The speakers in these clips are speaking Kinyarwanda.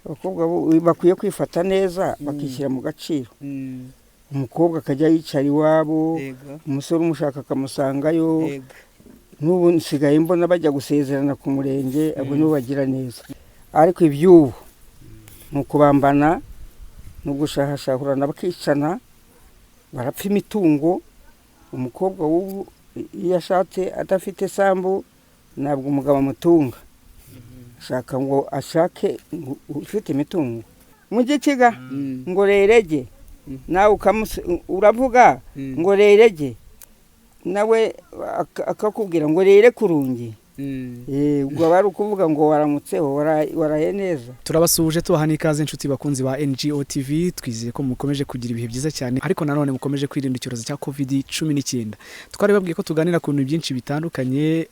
abakobwa bakwiye kwifata neza bakishyira mu gaciro. Umukobwa akajya yicara iwabo, umusore umushaka akamusangayo. N'ubu nsigaye mbona bajya gusezerana ku murenge, abo nibo bagira neza. Ariko iby'ubu ni ukubambana no gushahashahurana bakicana, barapfa imitungo. Umukobwa w'ubu iyo ashatse adafite sambu ntabwo umugabo amutunga, ashaka ngo ashake ufite imitungo. Umucyecuru ngo Lelege, nawe uravuga ngo Lelege, nawe akakubwira ngo rere kurungi. Ubwo bari ukuvuga ngo waramutseho waraye neza. Turabasuje tubaha n'ikaze inshuti bakunzi ba NGO TV, twizeye ko mukomeje kugira ibihe byiza cyane, ariko nanone mukomeje kwirinda icyorezo cya COVID-19. Twari babwiye ko tuganira ku bintu byinshi bitandukanye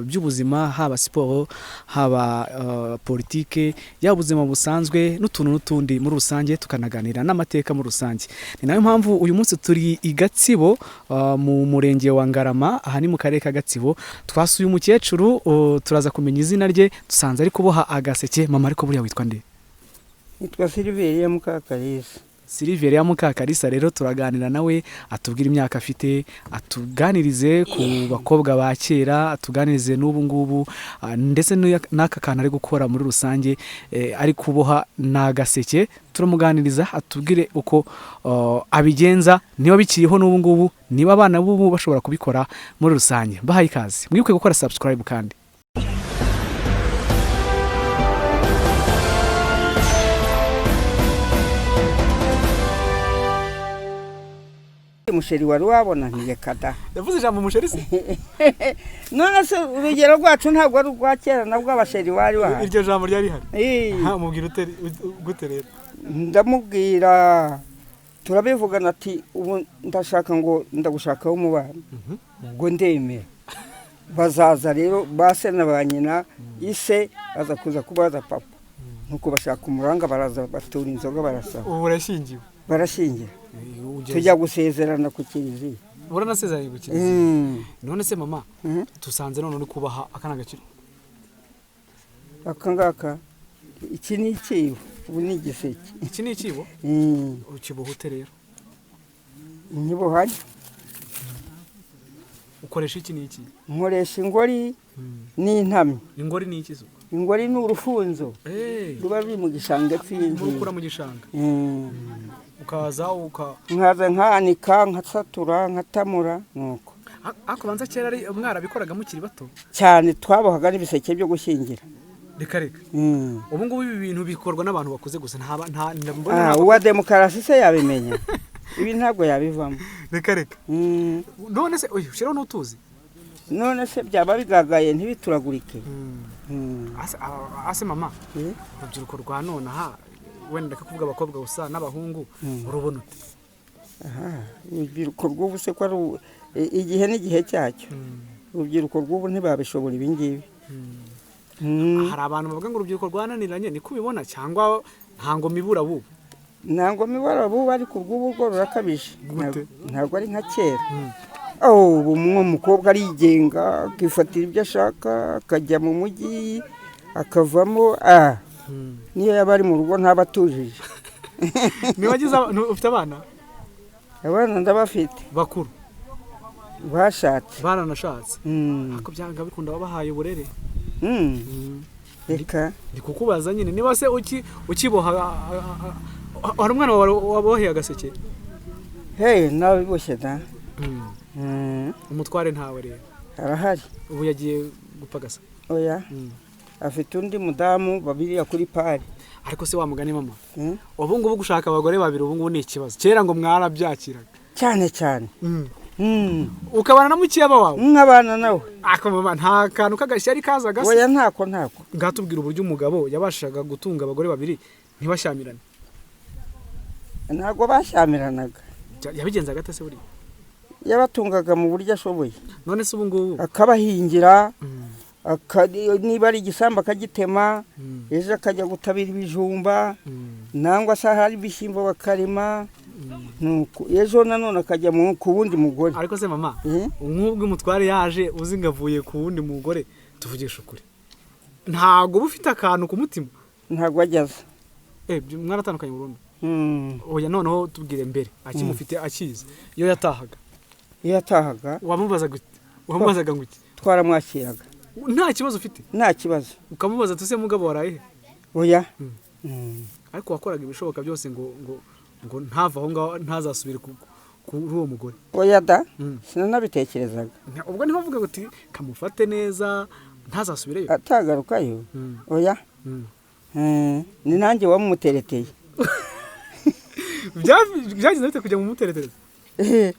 by'ubuzima, haba siporo, haba politike, yaba ubuzima busanzwe n'utuntu n'utundi muri rusange, tukanaganira n'amateka muri rusange. Ni nayo mpamvu uyu munsi turi i Gatsibo mu murenge wa Ngarama, aha ni mu karere ka Gatsibo. Twasuye umucyecuru, turaza kumenya izina rye, dusanze ari kuboha agaseke. Mama, ariko buriya witwa nde? Nitwa Silveria Mukakarisa. Silveria Mukakarisa, rero turaganira nawe, atubwira imyaka afite, atuganirize ku bakobwa ba kera, atuganirize n'ubu ngubu, ndetse n'aka kantu ari gukora muri rusange, ari kuboha n'agaseke. Turamuganiriza atubwire uko abigenza, niba bikiriho n'ubu ngubu, niba abana b'ubu bashobora kubikora muri rusange. Bahaye ikaze, mwibuke gukora subscribe kandi. Umusheri wari wabona ntiyekada. Yavuze ijambo umusheri se? None se urugero rwacu ntabwo ari urwa kera, nabwo abasheri wari bahari. Iryo jambo ryari hari? Ha, mubwira gute rero? Ndamubwira, turabivugana ati ubu ndashaka ngo ndagushakaho umubano. Ubwo ndemera. Bazaza rero base na ba nyina, ise aza kuza kubaza papa. Nuko bashaka umuranga, baraza batura inzoga barasaba. Ubu urashingiwe? Barashingira. Tujya gusezerana ku kiliziya. Uranasezeranye ku kiliziya? None se mama, tusanze none uri kubaha akana gakiro? Akangaka iki ni ikibo, ubu ni igiseke. Iki ni ikibo? Ukiboha ute rero? Nkiboha. Ukoresha iki ni iki? Nkoresha ingori n'intami. Ingori ni iki zo? Ingori ni urufunzo. Ruba ruri mu gishanga cy'inzu. Ukura mu gishanga. Ukaza nkaza nkanika, nkasatura, nkatamura nuko. Ako banza kera ari mwarabikoraga mukiri bato cyane, twabohaga n'ibiseke byo gushyingira. Reka ubu ngubu ibi bintu bikorwa n'abantu bakuze gusa, nta uwa demokarasi se yabimenya. Ibi ntabwo yabivamo. Reka none se ushiraho n'utuzi, none se byaba bigagaye ntibituragurike. Ase mama, urubyiruko rwa none aha, wenda kuvuga abakobwa gusa n'abahungu, urubona ute? Urubyiruko rw'ubu se ko ari igihe n'igihe cyacyo. Urubyiruko rw'ubu ntibabishobora ibi ngibi. Hari abantu bavuga ngo urubyiruko rwananiranye, ni kubibona cyangwa ntango mibura bubu? Ntango mibura bubu, ariko urw'ubu rwo rurakabije. Ntabwo ari nka kera. Ubu umukobwa arigenga, akifatira ibyo ashaka, akajya mu mujyi, akavamo. Niyo yaba ari mu rugo ntaba atujije. Ufite abana? Abana ndabafite. Bakuru? Bashatse. Baranashatse? Ako byanga bikunda babahaye uburere? Reka ndi kukubaza nyine, niba se ukiboha, hari umwana waboheye agaseke? nawe boshye da. Umutware ntawe rero? Arahari. Ubu yagiye gupagasa? Oya. Afite undi mudamu, babiri kuri pari. Ariko se wamugane mama, ubu ngubu gushaka abagore babiri ubu ngubu ni ikibazo. Kera ngo mwarabyakiraga cyane. Ukabana na mukiyaba wawe? Nkabana nawe. Ako mama, nta kantu kagashyari kazaga se? Oya, ntako. Ngatubwira uburyo umugabo yabashaga gutunga abagore babiri ntibashyamirane. Ntago bashyamiranaga. Yabigenzaga ate se buri? Yabatungaga mu buryo ashoboye. None se ubu ngubu akabahingira, niba ari igisambu akagitema, ejo akajya gutabira ibijumba, nangwa se hari ibishyimbo bakarima, ejo nanone akajya ku wundi mugore. Ariko se mama, nk'ubwo umutware yaje uzi ngavuye ku wundi mugore, tuvugisha ukuri, ntago bufite akantu ku mutima? Ntago ajyaza. mwaratandukanye burundu. Oya noneho tubwire mbere akimufite akize iyo yatahaga wamubazaga ngo iki? Twaramwakiraga nta kibazo ufite? Nta kibazo. Ukamubaza tuse mugabo waraye? Oya. Ariko wakoraga ibishoboka byose ngo ntava aho ngaho ntazasubire kuri uwo mugore? Oya da, sinanabitekerezaga. Ubwo niho bavuga ngo kamufate neza ntazasubireyo atagarukayo. Oya. Ni nanjye wamumutereteye. Byagize bite kujya mu muteretereza?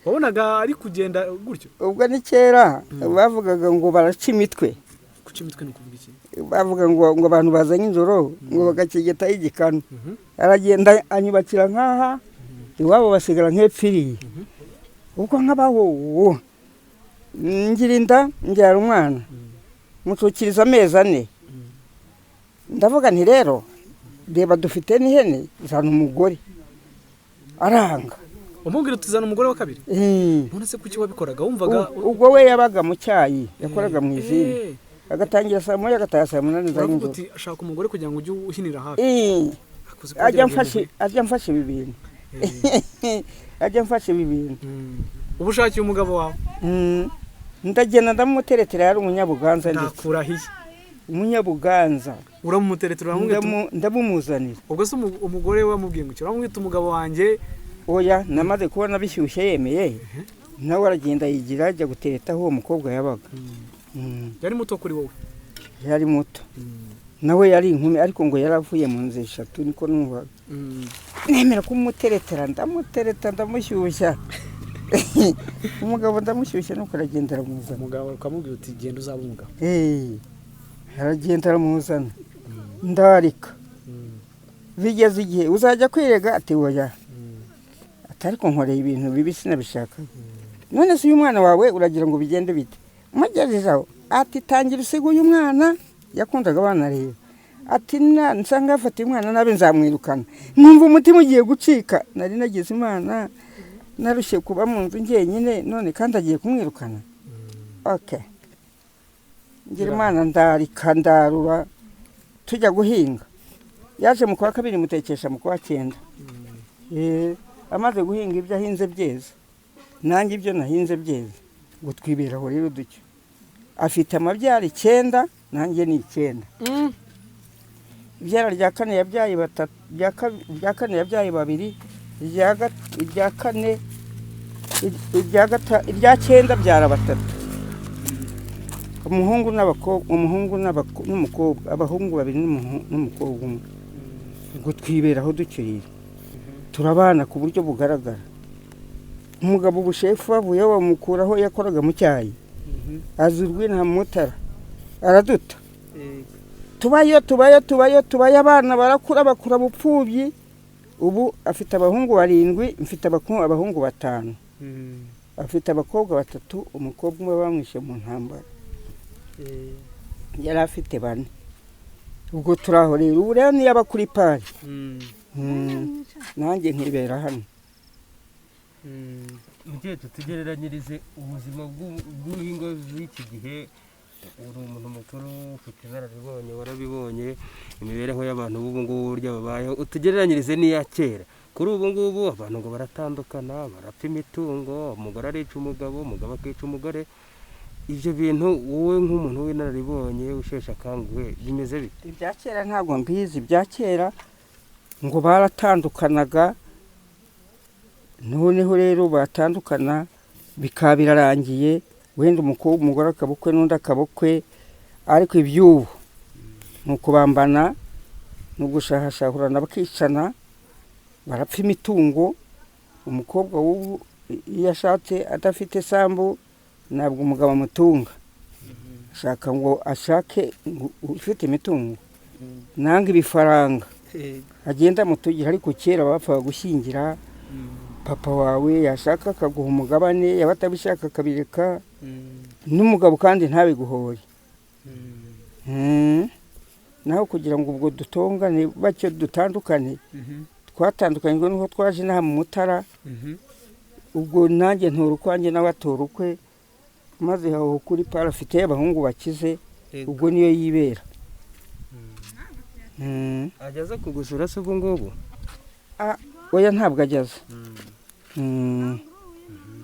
Wabonaga ari kugenda gutyo? Ubwo ni kera bavugaga ngo baraca imitwe. Kuca imitwe ni kuvuga iki? Bavuga ngo abantu bazanye injoro ngo bagakegeta igikanu. Aragenda anyubakira nkaha iwabo basigara nk'epfiriye. Ubwo nkabaho ngirinda njyara umwana mucukiriza amezi 4. Ndavuga nti rero reba dufite n'ihene zana umugore aranga. Umubwira tuzana umugore wa kabiri? None se kuki wabikoraga wumvaga? Ubwo we yabaga mu cyayi yakoraga mu izindi agatangira saa 1 agataha saa 8 za nijoro. Uti ashaka umugore kugira ngo ujye uhinira hafi. Ajya mfashe ibintu. Ajya mfashe ibintu. Ubu ushakiye umugabo wawe? Ndagenda ndamuteretera yari umunyabuganza ndetse. Nakurahiye. Umunyabuganza. Uramumuteretera ndamumuzanira. Ubwo se umugore we wamubwiye ngo uramwita umugabo wanjye? Oya, namaze kubona bishyushye yemeye. Nawe aragenda yigira ajya guteretaho uwo mukobwa yabaga. Yari muto kuri wowe? Yari muto. Nawe yari inkumi ariko ngo yaravuye mu nzu 3 niko numva. Nemera kumuteretera ndamushyushya. Umugabo ndamushyushya nuko aragendera muzana. Umugabo ukamubwira uti genda uzaba umugabo. Aragendera muzana. Ndarika. Bigeze igihe uzajya kwirega ati oya. Ariko nkoreye ibintu bibi sinabishaka. None se uyu mwana wawe uragira ngo bigende bite? Mugejejeho ati tangira usiga uyu mwana yakundaga abana rero. Ati nsanga afata umwana nabe nzamwirukana. Numva umutima ugiye gucika. Nari nagize Imana narushye kuba mu nzu ngenyine none kandi agiye kumwirukana. Okay. Ngira Imana ndarika ndarura tujya guhinga. Yaje mu kwa kabiri mutekesha mu kwa 9. Amaze guhinga ibyo ahinze byeze. Nanjye ibyo nahinze byeze. Gutwiberaho rero ducyo. Afite amabyari 9 nanjye ni 9. Ibyara rya kane yabyaye 3, rya kane yabyaye 2, irya kane irya 9 byara 3. Umuhungu n'umukobwa, abahungu 2 n'umukobwa 1. Gutwiberaho ducyo turabana ku buryo bugaragara. Umugabo ubushefu wavuye bamukuraho yakoraga mu cyayi. Azurwi nta mutara araduta. Tubayo abana barakura bakura bupfubyi. Ubu afite abahungu 7, mfite abahungu 5. Afite abakobwa 3, umukobwa umwe bamwishe mu ntambara. Yari afite 4. Ubwo turaho rero ubu rero ni abakuri pari. Nanjye nkibera hano. Mugiye tugereranyirize ubuzima bw'uhingo z'iki gihe. Uri umuntu mukuru ufite inararibonye warabibonye imibereho y'abantu b'ubu ngubu burya babayeho. Utugereranyirize n'iya kera. Kuri ubu ngubu abantu ngo baratandukana, barapfa imitungo, umugore arica umugabo, umugabo akica umugore. Ibyo bintu wowe nk'umuntu w'inararibonye ushesha akanguhe bimeze bite? Ibya kera ntabwo mbizi. Ibya kera ngo baratandukanaga. Noneho rero batandukana bikaba birarangiye. Wenda umugore akabukwe n'undi akabukwe. Ariko iby'ubu nuko bambana no gushahashahurana bakicana barapfa imitungo. Umukobwa w'ubu iyo ashatse adafite sambu ntabwo umugabo amutunga. Ashaka ngo ashake ufite imitungo. Nanga ibifaranga. Agenda mutugira ariko kera bapfaga gushyingira. Papa wawe yashaka akaguha umugabane yabatabishaka akabireka. N'umugabo kandi ntabiguhoye. Naho kugira ngo ubwo dutongane bacyo dutandukane. Twatandukanye nuko twaje naha mu Mutara. Ubwo nanjye ntura ukwanjye nawe atura ukwe. Maze aho kuri para afite abahungu bakize. Ubwo niyo yibera. ageze kugusura se ubwo ngubu oya ntabwo ageze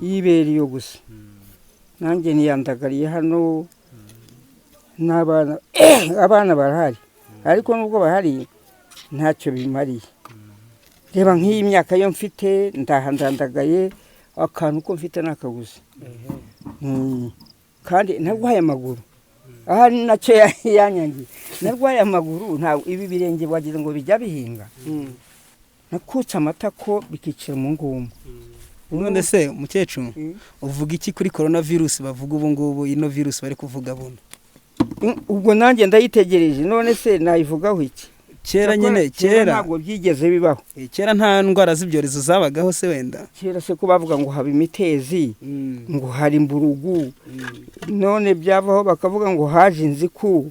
yibera iyo gusa nanjye niyandagariye hano n'abana abana barahari ariko nubwo bahari ntacyo bimariye reba nk'iyi myaka yo mfite ndandagaye akantu ko mfite n'akaguzi kandi narwaye amaguru aha nacyo yanyangiye narwaye amaguru ntabwo ibi birenge wagira ngo bijya bihinga nakutse amatako bikicira mu nguma none se mukecuru uvuga iki kuri coronavirus bavuga ubu ngubu ino virus bari kuvuga buno ubwo nanjye ndayitegereje none se nayivugaho iki kera nyine kera ntabwo byigeze bibaho kera nta ndwara z'ibyorezo zabagaho se wenda kera se ko bavuga ngo haba imitezi ngo hari imburugu none byavaho bakavuga ngo haje inziku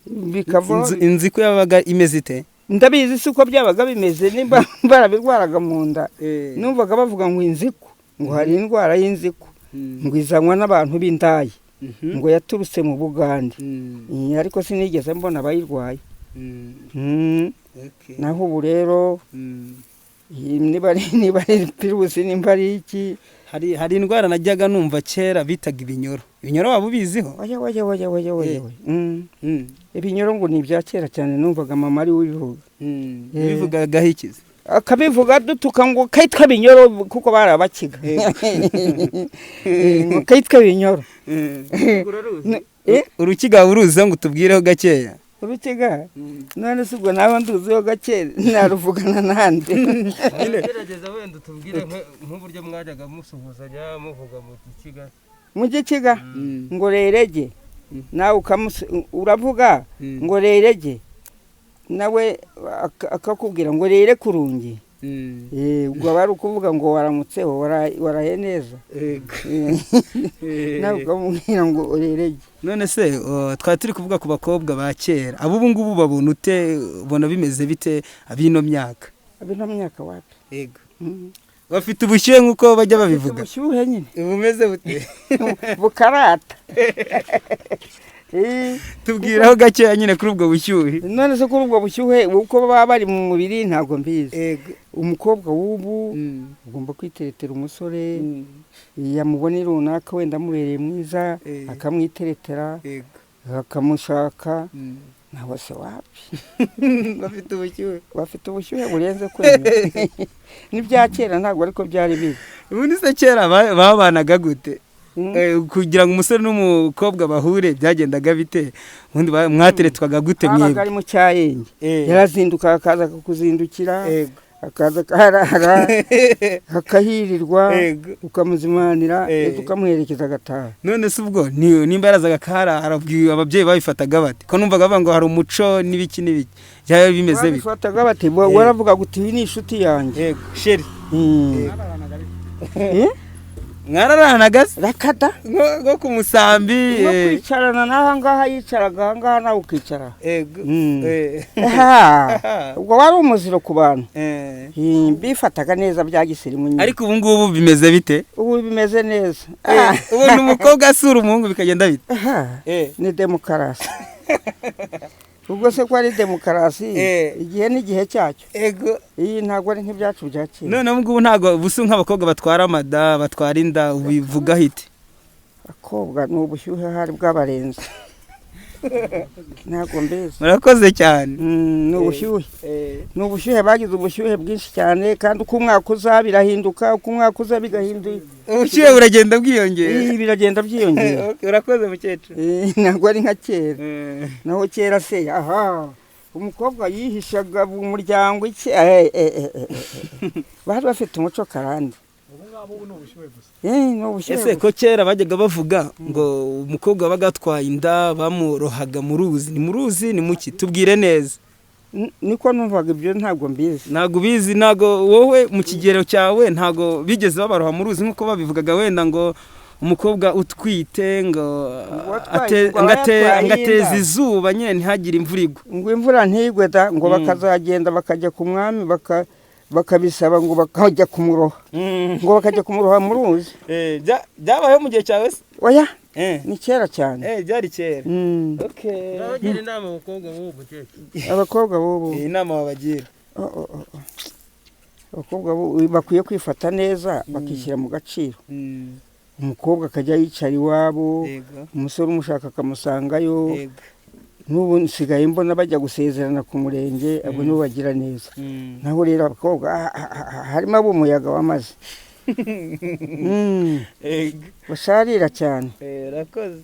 bikavaho inziku yabaga imeze ite ndabizi si uko byabaga bimeze nimba barabirwaraga mu nda numvaga bavuga ngo inziku ngo hari indwara y'inziku ngo izanwa n'abantu b'indayi ngo yaturutse mu Bugande ariko sinigeze mbona abayirwaye naho ubu rero niba ari virusi nimba ari iki hari indwara najyaga numva kera bitaga ibinyoro waba ubiziho ibinyoro ngo ni ibya kera cyane numvaga mama ari wivuga bivugagaho ikizi akabivuga dutuka ngo kayitwa binyoro kuko barabakiga ngo kayitwa binyoro urukiga uruzi ngo tubwireho gakeya urukiga none se ubwo nawe nduziho gake naruvugana nande gerageza wenda tubwire nk'uburyo mwajyaga musuhuzanya muvuga mu gikiga ngo Lelege nawe uravuga ngo Lelege nawe akakubwira ngo rere kurungi ubwo bari ukuvuga ngo waramutseho waraye neza nawe ukamubwira ngo Lelege none se twari turi kuvuga ku bakobwa ba kera abo ubu ngubu babona ute ubona bimeze bite abino myaka wapi yego bafite ubushyuhe nk'uko bajya babivuga ubushyuhe nyine bumeze bute bukarata tubwiraho gakeya nyine kuri ubwo bushyuhe none se kuri ubwo bushyuhe uko baba bari mu mubiri ntabwo mbizi umukobwa w'ubu ugomba kwiteretera umusore yamubona runaka wenda amubereye mwiza akamwiteretera akamushaka nawe se wapi bafite ubushyuhe burenze kwemera n'ibya kera ntabwo ariko byari bibi ubundi se kera babanaga gute kugira ngo umusore n'umukobwa bahure byagendaga bite ubundi mwateretswaga gute mwebwe abaga ari mu cyayenge yarazinduka akaza kukuzindukira akaza karara akahirirwa ukamuzimanira ukamuherekeza agataha none se ubwo nimba yarazaga karara ababyeyi babifataga bate ko numvaga bavuga ngo hari umuco n'ibiki byaba bimeze bite babifataga bate waravuga guti iyi ni inshuti yanjye sheri mwararanaga rakata nko ku musambi no kwicarana n'aha ngaha yicaraga aha ngaha nawe ukicara ubwo wari umuziro ku bantu bifataga neza bya gisirimu nyine ariko ubu ngubu bimeze bite ubu bimeze neza ubona umukobwa asura umuhungu bikagenda bite ni demokarasi ubwo se ko ari demokarasi igihe n'igihe cyacyo iyi ntabwo ari nk'ibyacu bya kera none ngubu ntabwo busu nk'abakobwa batwara amada batwara inda ubivuga hite abakobwa ni ubushyuhe hari bw'abarenze ntabwo mbese murakoze cyane ni ubushyuhe bagize ubushyuhe bwinshi cyane kandi uko umwaka uza birahinduka uko umwaka uza bigahinduka ubushyuhe buragenda bwiyongera biragenda byiyongera urakoze mukecuru ntabwo ari nka kera naho kera se umukobwa yihishaga mu muryango iki bari bafite umuco karande ese ko kera bajyaga bavuga ngo umukobwa wabaga atwaye inda bamurohaga mu ruzi ni mu ruzi ni muki tubwire neza niko numvaga ibyo ntabwo mbizi ntabwo ubizi ntabwo wowe mu kigero cyawe ntabwo bigeze babaroha mu ruzi nk'uko babivugaga wenda ngo umukobwa utwite ngo ateze izuba nyine ntihagire imvura igwa ngo imvura ntigwe da ngo bakazagenda bakajya ku mwami bakabisaba ngo bakajya kumuroha ngo bakajya kumuroha mu ruzi byabayeho mu gihe cyawe se oya ni kera cyane byari kera. Okay. Nabagira inama abakobwa b'ubu mukecuru. abakobwa b'ubu Inama wabagira. abakobwa bakwiye kwifata neza bakishyira mu gaciro. umukobwa akajya yicara iwabo, umusore umushaka akamusangayo. n'ubu nsigaye mbona bajya gusezerana ku murenge, abo nibo bagira neza. naho rero abakobwa harimo ab'umuyaga w'amazi basharira cyane. Rakoze.